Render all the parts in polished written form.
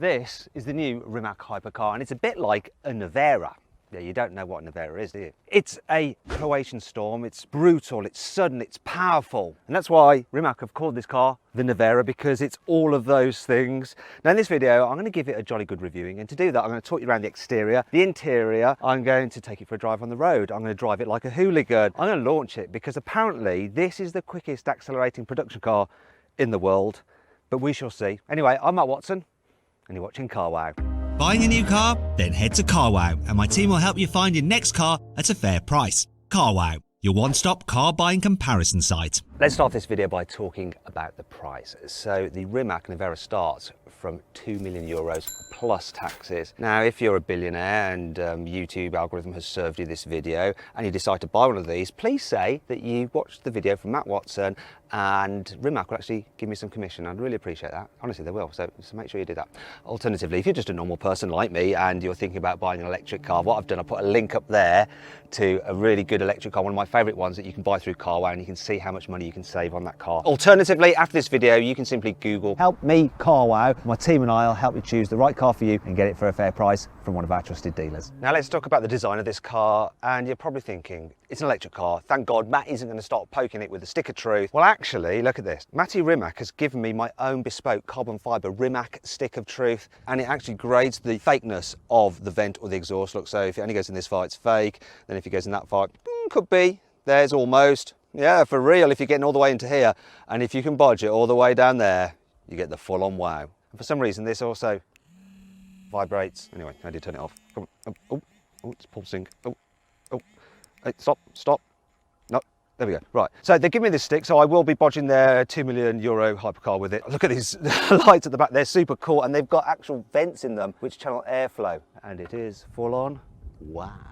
This is the new Rimac hypercar, and it's a bit like a Nevera. Yeah, you don't know what a Nevera is, do you? It's a Croatian storm. It's brutal, it's sudden, it's powerful. And that's why Rimac have called this car the Nevera, because it's all of those things. Now in this video, I'm going to give it a jolly good reviewing. And to do that, I'm going to talk you around the exterior, the interior. I'm going to take it for a drive on the road. I'm going to drive it like a hooligan. I'm going to launch it because apparently this is the quickest accelerating production car in the world. But we shall see. Anyway, I'm Matt Watson, and you're watching Carwow. Buying a new car? Then head to Carwow and my team will help you find your next car at a fair price. Carwow, your one-stop car buying comparison site. Let's start this video by talking about the price. So the Rimac Nevera starts from €2 million plus taxes. Now, if you're a billionaire and YouTube algorithm has served you this video and you decide to buy one of these, please say that you watched the video from Matt Watson and Rimac will actually give me some commission. I'd really appreciate that. Honestly, they will, so make sure you do that. Alternatively, if you're just a normal person like me and you're thinking about buying an electric car, what I've done, I put a link up there to a really good electric car, one of my favourite ones that you can buy through Carwow, and you can see how much money you can save on that car. Alternatively, after this video, you can simply Google "Help me Carwow." My team and I will help you choose the right car for you and get it for a fair price from one of our trusted dealers. Now let's talk about the design of this car, and you're probably thinking, it's an electric car, thank God Matt isn't going to start poking it with a stick of truth. Well actually, look at this. Matty Rimac has given me my own bespoke carbon fibre Rimac stick of truth, and it actually grades the fakeness of the vent or the exhaust. Look, so if it only goes in this far, it's fake, then if it goes in that far, could be, there's almost. Yeah, for real, if you're getting all the way into here, and if you can bodge it all the way down there, you get the full-on wow. And for some reason, this also vibrates. Anyway, how do you turn it off? Come on. Oh, it's pulsing. Oh, hey, stop. No, there we go. Right, so they give me this stick, so I will be bodging their €2 million hypercar with it. Look at these lights at the back, they're super cool, and they've got actual vents in them which channel airflow, and it is full-on wow.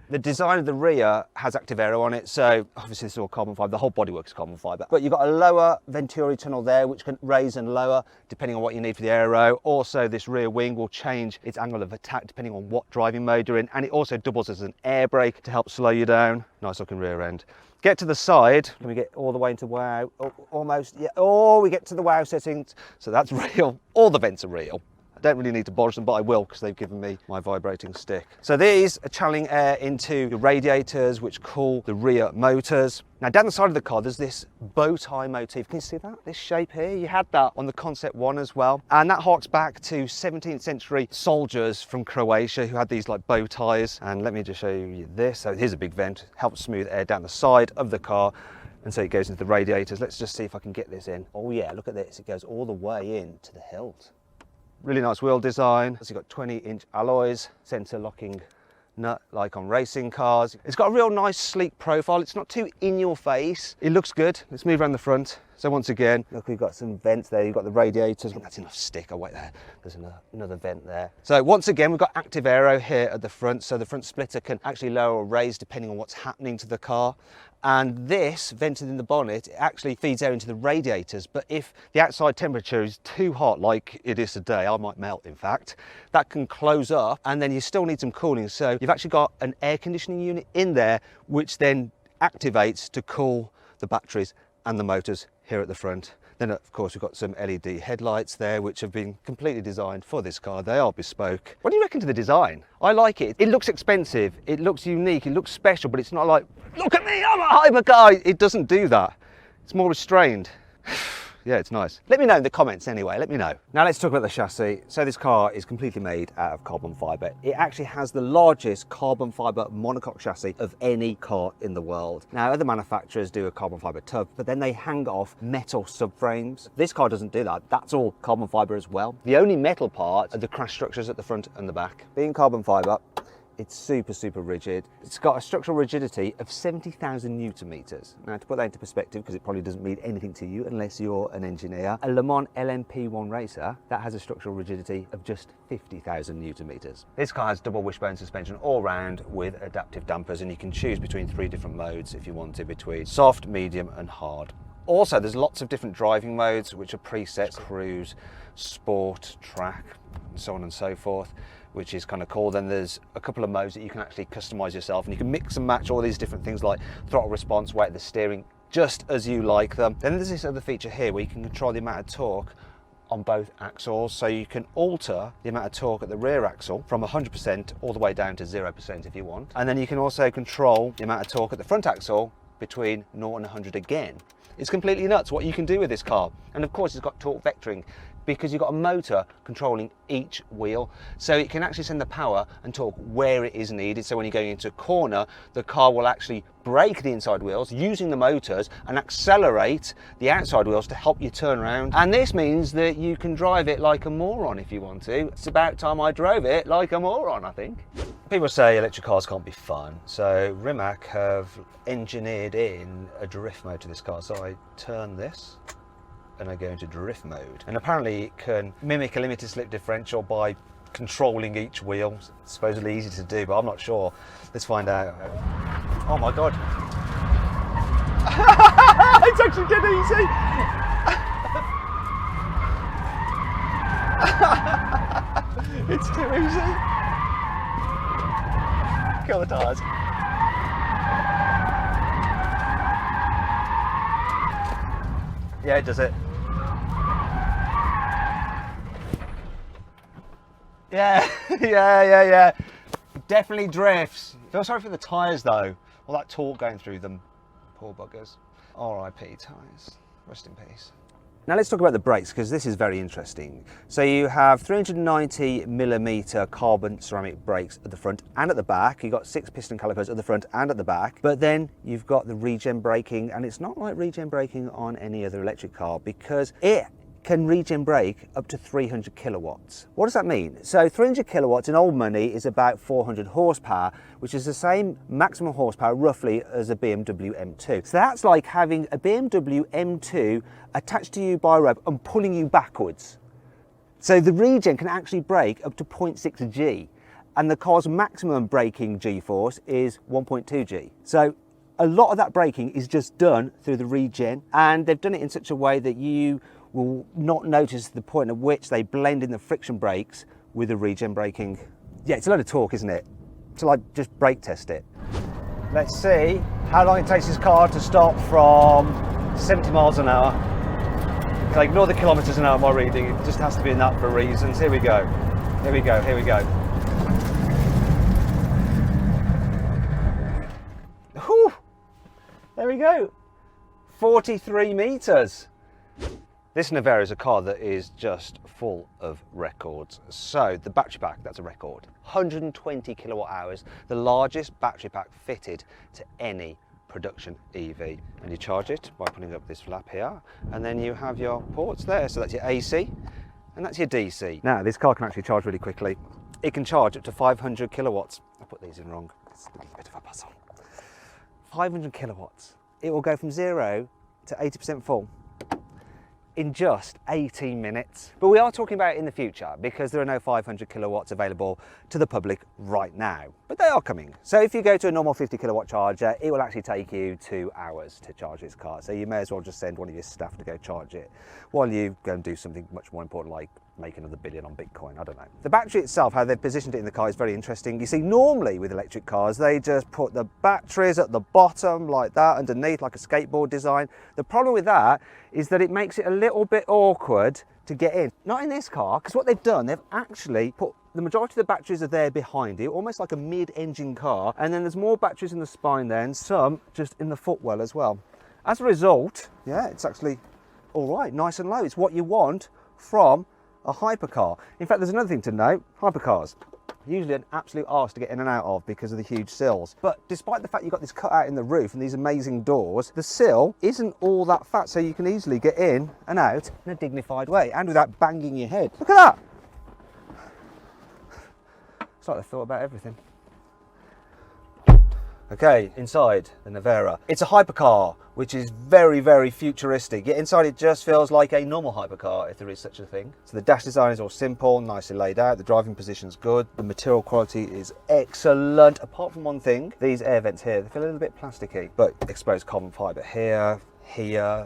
The design of the rear has active aero on it, so obviously this is all carbon fibre, the whole bodywork is carbon fibre. But you've got a lower Venturi tunnel there which can raise and lower depending on what you need for the aero. Also this rear wing will change its angle of attack depending on what driving mode you're in, and it also doubles as an air brake to help slow you down. Nice looking rear end. Get to the side, can we get all the way into wow? Oh, almost, yeah, oh, we get to the wow settings. So that's real, all the vents are real. Don't really need to bodge them, but I will because they've given me my vibrating stick. So these are channeling air into the radiators which cool the rear motors. Now down the side of the car there's this bow tie motif. Can you see that? This shape here, you had that on the Concept 1 as well. And that harks back to 17th century soldiers from Croatia who had these like bow ties. And let me just show you this. So here's a big vent, helps smooth air down the side of the car. And so it goes into the radiators. Let's just see if I can get this in. Oh yeah, look at this. It goes all the way in to the hilt. Really nice wheel design. It's got 20-inch alloys, sensor locking nut like on racing cars. It's got a real nice sleek profile. It's not too in your face. It looks good. Let's move around the front. So once again, look, we've got some vents there. You've got the radiators. That's enough stick. Oh wait, there. There's another vent there. So once again, we've got active aero here at the front. So the front splitter can actually lower or raise depending on what's happening to the car. And this, vented in the bonnet, it actually feeds air into the radiators. But if the outside temperature is too hot, like it is today, I might melt in fact, that can close up and then you still need some cooling. So you've actually got an air conditioning unit in there, which then activates to cool the batteries and the motors here at the front. Then of course we've got some LED headlights there which have been completely designed for this car. They are bespoke. What do you reckon to the design? I like it. It looks expensive, it looks unique, it looks special, but it's not like, look at me, I'm a hypercar. It doesn't do that. It's more restrained. Yeah, it's nice. Let me know in the comments anyway, let me know. Now let's talk about the chassis. So this car is completely made out of carbon fibre. It actually has the largest carbon fibre monocoque chassis of any car in the world. Now other manufacturers do a carbon fibre tub, but then they hang off metal subframes. This car doesn't do that. That's all carbon fibre as well. The only metal part are the crash structures at the front and the back. Being carbon fibre, it's super rigid. It's got a structural rigidity of 70,000 Newton meters. Now to put that into perspective, because it probably doesn't mean anything to you unless you're an engineer, a Le Mans LMP1 racer, that has a structural rigidity of just 50,000 Newton meters. This car has double wishbone suspension all round with adaptive dampers, and you can choose between 3 different modes if you wanted, between soft, medium and hard. Also, there's lots of different driving modes which are presets: cruise, sport, track, and so on and so forth, which is kind of cool. Then there's a couple of modes that you can actually customize yourself, and you can mix and match all these different things like throttle response, weight of the steering, just as you like them. Then there's this other feature here where you can control the amount of torque on both axles, so you can alter the amount of torque at the rear axle from 100% all the way down to 0% if you want. And then you can also control the amount of torque at the front axle between 0 and 100 again. It's completely nuts what you can do with this car. And of course it's got torque vectoring, because you've got a motor controlling each wheel, so it can actually send the power and torque where it is needed. So when you're going into a corner, the car will actually brake the inside wheels using the motors and accelerate the outside wheels to help you turn around. And this means that you can drive it like a moron if you want to. It's about time I drove it like a moron, I think. People say electric cars can't be fun, so Rimac have engineered in a drift mode to this car. So I turn this and I go into drift mode, and apparently it can mimic a limited slip differential by controlling each wheel. It's supposedly easy to do, but I'm not sure. Let's find out. Oh my god. It's actually getting easy. It's too easy. Kill the tires. Yeah, it does it. Yeah, yeah. Definitely drifts. Feel sorry for the tyres though. All that torque going through them. Poor buggers. R.I.P. tyres. Rest in peace. Now let's talk about the brakes, because this is very interesting. So you have 390mm carbon ceramic brakes at the front and at the back. You've got 6 piston calipers at the front and at the back. But then you've got the regen braking, and it's not like regen braking on any other electric car, because it can regen brake up to 300 kilowatts. What does that mean? So 300 kilowatts in old money is about 400 horsepower, which is the same maximum horsepower roughly as a BMW M2. So that's like having a BMW M2 attached to you by a rope and pulling you backwards. So the regen can actually brake up to 0.6 G, and the car's maximum braking G-force is 1.2 G. So a lot of that braking is just done through the regen, and they've done it in such a way that you will not notice the point at which they blend in the friction brakes with the regen braking. Yeah, it's a lot of torque, isn't it? So like, just brake test it. Let's see how long it takes this car to stop from 70 miles an hour. If I ignore the kilometers an hour my reading, it just has to be in that for reasons. Here we go. Here we go. Here we go. Whew. There we go. 43 meters. This Nevera is a car that is just full of records. So the battery pack, that's a record. 120 kilowatt hours, the largest battery pack fitted to any production EV. And you charge it by putting up this flap here, and then you have your ports there. So that's your AC and that's your DC. Now this car can actually charge really quickly. It can charge up to 500 kilowatts. I put these in wrong. It's a bit of a puzzle. 500 kilowatts. It will go from 0 to 80% full in just 18 minutes. But we are talking about it in the future, because there are no 500 kilowatts available to the public right now, but they are coming. So if you go to a normal 50 kilowatt charger, it will actually take you 2 hours to charge this car. So you may as well just send one of your staff to go charge it while you go and do something much more important, like make another billion on Bitcoin, I don't know. The battery itself, how they've positioned it in the car, is very interesting. You see, normally with electric cars, they just put the batteries at the bottom like that, underneath, like a skateboard design. The problem with that is that it makes it a little bit awkward to get in. Not in this car, because what they've done, they've actually put the majority of the batteries are there behind it, almost like a mid-engine car, and then there's more batteries in the spine there, and some just in the footwell as well. As a result, yeah, it's actually all right, nice and low. It's what you want from a hypercar. In fact, there's another thing to note. Hypercars, usually an absolute arse to get in and out of because of the huge sills. But despite the fact you've got this cutout in the roof and these amazing doors, the sill isn't all that fat, so you can easily get in and out in a dignified way and without banging your head. Look at that! It's like they've thought about everything. Okay, inside the Nevera. It's a hypercar, which is very, very futuristic. Yet inside it just feels like a normal hypercar, if there is such a thing. So the dash design is all simple, nicely laid out. The driving position's good. The material quality is excellent. Apart from one thing, these air vents here, they feel a little bit plasticky, but exposed carbon fibre here,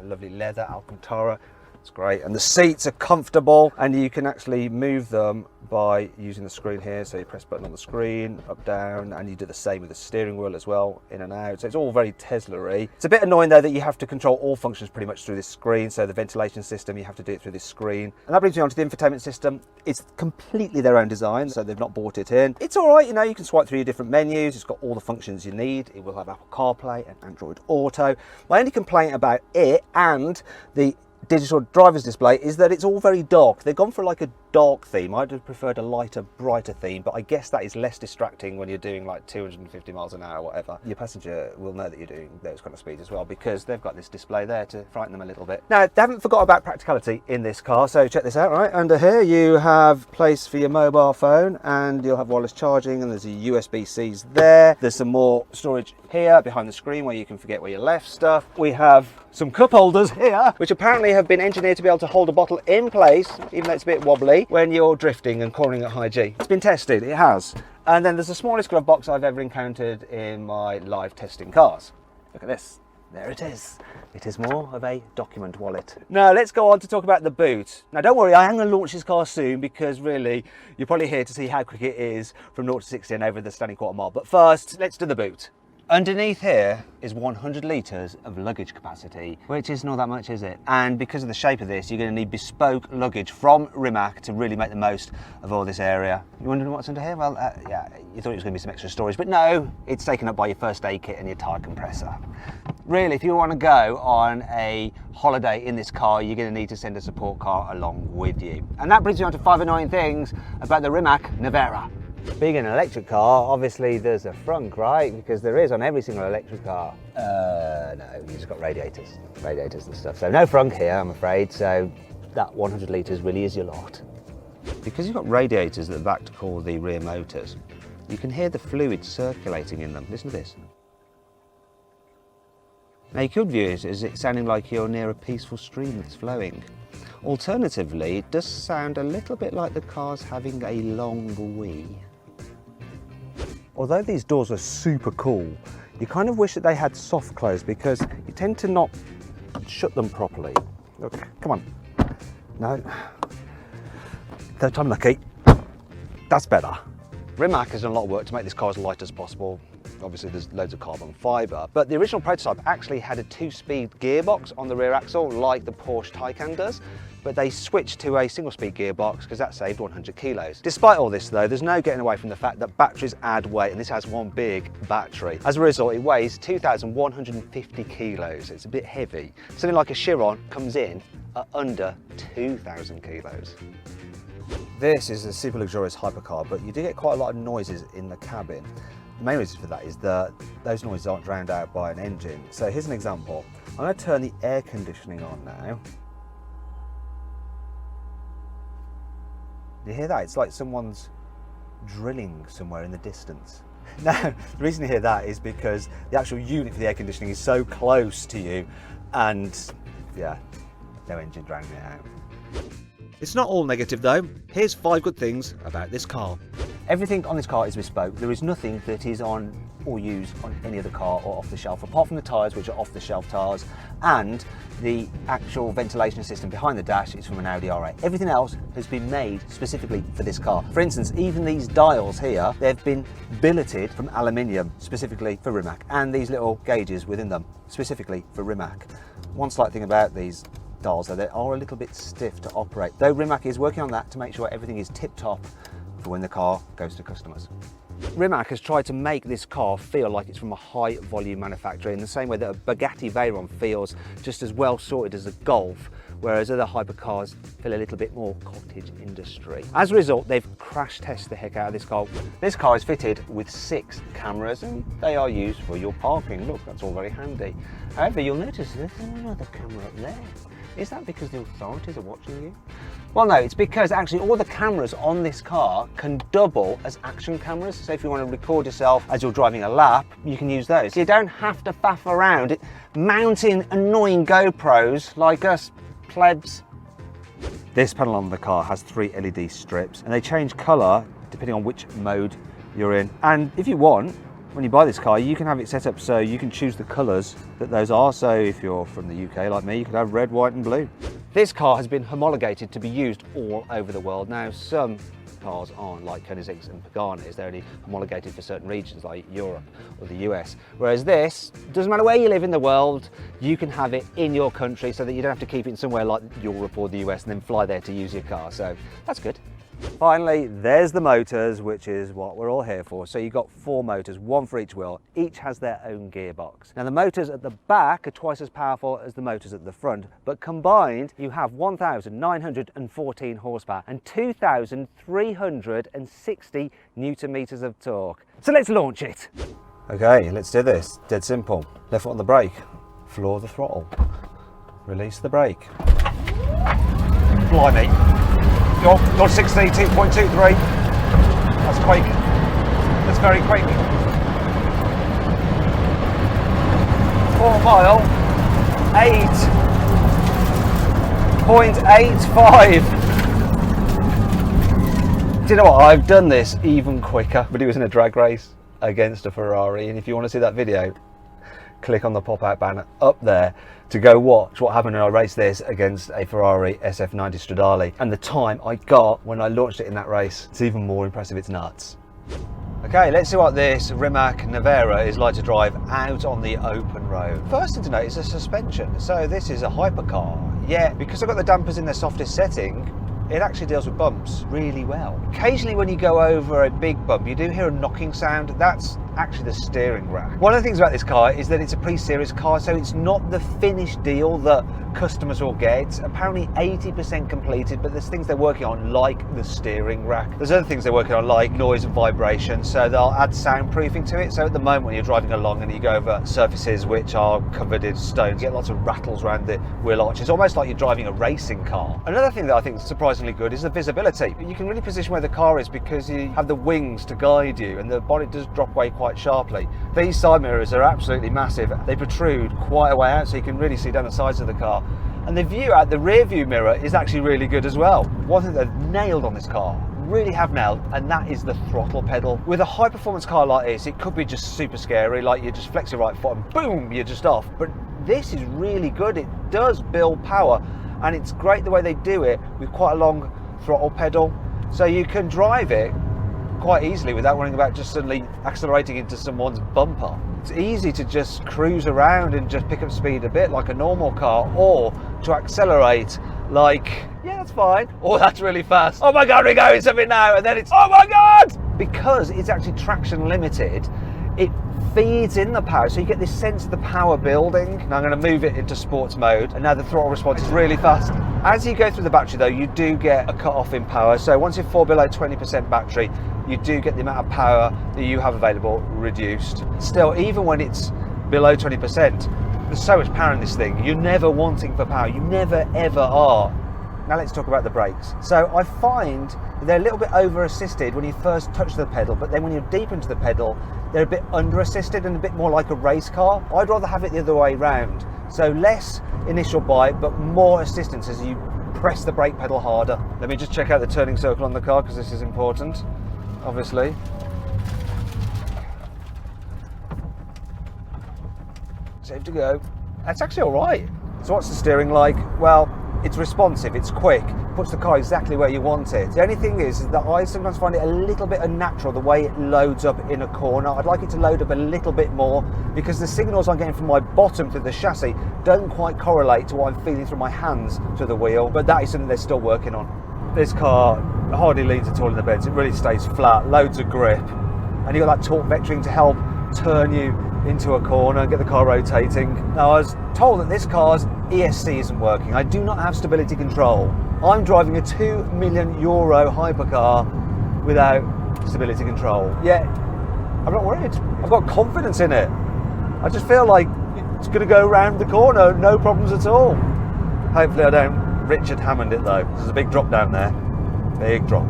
lovely leather, Alcantara. It's great, and the seats are comfortable, and you can actually move them by using the screen here. So you press a button on the screen, up, down, and you do the same with the steering wheel as well, in and out. So it's all very Tesla-y. It's a bit annoying though that you have to control all functions pretty much through this screen. So the ventilation system, you have to do it through this screen. And that brings me on to the infotainment system. It's completely their own design, so they've not bought it in. It's all right, you know, you can swipe through your different menus. It's got all the functions you need. It will have Apple CarPlay and Android Auto. My only complaint about it and the digital driver's display is that it's all very dark. They've gone for like a dark theme. I'd have preferred a lighter, brighter theme, but I guess that is less distracting when you're doing like 250 miles an hour or whatever. Your passenger will know that you're doing those kind of speeds as well, because they've got this display there to frighten them a little bit. Now, they haven't forgot about practicality in this car, so check this out. Right under here you have place for your mobile phone, and you'll have wireless charging, and there's a USB-C's there. There's some more storage here behind the screen where you can forget where you left stuff. We have some cup holders here, which apparently have been engineered to be able to hold a bottle in place, even though it's a bit wobbly, when you're drifting and cornering at high G. It's been tested, it has. And then there's the smallest glove box I've ever encountered in my live testing cars. Look at this. There it is. It is more of a document wallet. Now let's go on to talk about the boot. Now don't worry, I am going to launch this car soon, because really you're probably here to see how quick it is from 0 to 60 and over the standing quarter mile. But first, let's do the boot. Underneath here is 100 litres of luggage capacity, which is not that much, is it? And because of the shape of this, you're going to need bespoke luggage from Rimac to really make the most of all this area. You wondering what's under here? Well, yeah, you thought it was going to be some extra storage, but no, it's taken up by your first aid kit and your tyre compressor. Really, if you want to go on a holiday in this car, you're going to need to send a support car along with you. And that brings me on to 5 annoying things about the Rimac Nevera. Being an electric car, obviously there's a frunk, right? Because there is on every single electric car. No, you just got radiators and stuff. So no frunk here, I'm afraid. So that 100 litres really is your lot. Because you've got radiators at the back to cool the rear motors, you can hear the fluid circulating in them. Listen to this. Now you could view it as it sounding like you're near a peaceful stream that's flowing. Alternatively, it does sound a little bit like the car's having a long wee. Although these doors are super cool, you kind of wish that they had soft close, because you tend to not shut them properly. Look, come on. No. Third time lucky. That's better. Rimac has done a lot of work to make this car as light as possible. Obviously there's loads of carbon fibre, but the original prototype actually had a 2-speed gearbox on the rear axle like the Porsche Taycan does, but they switched to a single-speed gearbox because that saved 100 kilos. Despite all this though, there's no getting away from the fact that batteries add weight, and this has one big battery. As a result, it weighs 2,150 kilos. It's a bit heavy. Something like a Chiron comes in at under 2,000 kilos. This is a super luxurious hypercar, but you do get quite a lot of noises in the cabin. The main reason for that is that those noises aren't drowned out by an engine. So here's an example. I'm going to turn the air conditioning on now. You hear that? It's like someone's drilling somewhere in the distance. Now, the reason you hear that is because the actual unit for the air conditioning is so close to you, and yeah, no engine drowning it out. It's not all negative though. Here's 5 good things about this car. Everything on this car is bespoke. There is nothing that is on or used on any other car or off the shelf, apart from the tyres, which are off the shelf tyres, and the actual ventilation system behind the dash is from an Audi R8. Everything else has been made specifically for this car. For instance, even these dials here, they've been billeted from aluminium specifically for Rimac, and these little gauges within them specifically for Rimac. One slight thing about these dials though, they are a little bit stiff to operate, though Rimac is working on that to make sure everything is tip-top for when the car goes to customers. Rimac has tried to make this car feel like it's from a high volume manufacturer, in the same way that a Bugatti Veyron feels just as well sorted as a Golf, whereas other hypercars feel a little bit more cottage industry. As a result, they've crash tested the heck out of this car. This car is fitted with 6 cameras, and they are used for your parking. Look, that's all very handy. However, you'll notice there's another camera up there. Is that because the authorities are watching you? Well, no, it's because actually all the cameras on this car can double as action cameras. So if you want to record yourself as you're driving a lap, you can use those. So you don't have to faff around mounting annoying GoPros like us plebs. This panel on the car has 3 LED strips, and they change colour depending on which mode you're in. And if you want, when you buy this car, you can have it set up so you can choose the colours that those are. So if you're from the UK like me, you could have red, white and blue. This car has been homologated to be used all over the world. Now, some cars aren't, like Koenigseggs and Paganis. They're only homologated for certain regions like Europe or the US. Whereas this, doesn't matter where you live in the world, you can have it in your country so that you don't have to keep it somewhere like Europe or the US and then fly there to use your car. So that's good. Finally, there's the motors, which is what we're all here for. So you've got 4 motors, 1 for each wheel. Each has their own gearbox. Now the motors at the back are twice as powerful as the motors at the front, but combined you have 1,914 horsepower and 2,360 newton meters of torque. So let's launch it. Okay, let's do this. Dead simple. Left foot on the brake, floor the throttle, release the brake. Blimey. You're 62.23. That's quick. That's very quick. 4 mile, 8.85. Do you know what? I've done this even quicker, but it was in a drag race against a Ferrari. And if you want to see that video, click on the pop-out banner up there to go watch what happened when I raced this against a Ferrari SF90 Stradale, and the time I got when I launched it in that race. It's even more impressive. It's nuts. Okay, let's see what this Rimac Nevera is like to drive out on the open road. First thing to note is the suspension. So this is a hypercar, yet because I've got the dampers in their softest setting, it actually deals with bumps really well. Occasionally when you go over a big bump, you do hear a knocking sound. That's actually the steering rack. One of the things about this car is that it's a pre-series car, so it's not the finished deal that customers will get. Apparently 80% completed, but there's things they're working on like the steering rack. There's other things they're working on like noise and vibration, so they'll add soundproofing to it. So at the moment when you're driving along and you go over surfaces which are covered in stones, you get lots of rattles around the wheel arches, almost like you're driving a racing car. Another thing that I think is surprisingly good is the visibility. You can really position where the car is because you have the wings to guide you, and the bonnet does drop away quite sharply. These side mirrors are absolutely massive. They protrude quite a way out so you can really see down the sides of the car. And the view out the rear view mirror is actually really good as well. One thing they've nailed on this car, really have nailed, and that is the throttle pedal. With a high performance car like this, it could be just super scary, like you just flex your right foot and boom, you're just off. But this is really good. It does build power, and it's great the way they do it with quite a long throttle pedal. So you can drive it quite easily without worrying about just suddenly accelerating into someone's bumper. It's easy to just cruise around and just pick up speed a bit like a normal car, or to accelerate like, yeah, that's fine, or that's really fast. Oh my God, we're going something now, and then it's, oh my God! Because it's actually traction limited, it feeds in the power, so you get this sense of the power building. Now I'm going to move it into sports mode, and now the throttle response is really fast. As you go through the battery though, you do get a cut off in power, so once you fall below 20% battery, you do get the amount of power that you have available reduced. Still, even when it's below 20%, there's so much power in this thing. You're never wanting for power, you never ever are. Now let's talk about the brakes. So I find they're a little bit over assisted when you first touch the pedal, but then when you're deep into the pedal, they're a bit under assisted and a bit more like a race car. I'd rather have it the other way around. So less initial bite, but more assistance as you press the brake pedal harder. Let me just check out the turning circle on the car because this is important, obviously. Safe to go. That's actually all right. So what's the steering like? Well, it's responsive, it's quick, puts the car exactly where you want it. The only thing is that I sometimes find it a little bit unnatural the way it loads up in a corner. I'd like it to load up a little bit more because the signals I'm getting from my bottom through the chassis don't quite correlate to what I'm feeling through my hands to the wheel, but that is something they're still working on. This car hardly leans at all in the bends, it really stays flat, loads of grip, and you've got that torque vectoring to help turn you into a corner and get the car rotating. Now I was told that this car's ESC isn't working. I do not have stability control. I'm driving a €2 million hypercar without stability control. Yet I'm not worried. I've got confidence in it. I just feel like it's going to go around the corner, no problems at all. Hopefully I don't Richard Hammond it though. There's a big drop down there. Big drop.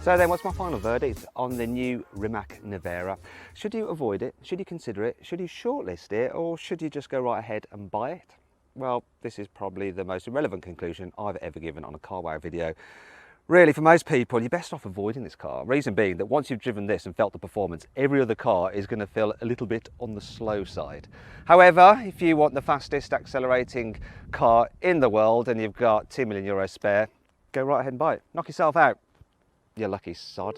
So then, what's my final verdict on the new Rimac Nevera? Should you avoid it? Should you consider it? Should you shortlist it? Or should you just go right ahead and buy it? Well, this is probably the most irrelevant conclusion I've ever given on a Carwow video. Really, for most people, you're best off avoiding this car. Reason being that once you've driven this and felt the performance, every other car is going to feel a little bit on the slow side. However, if you want the fastest accelerating car in the world and you've got €2 million spare, go right ahead and buy it. Knock yourself out, you lucky sod.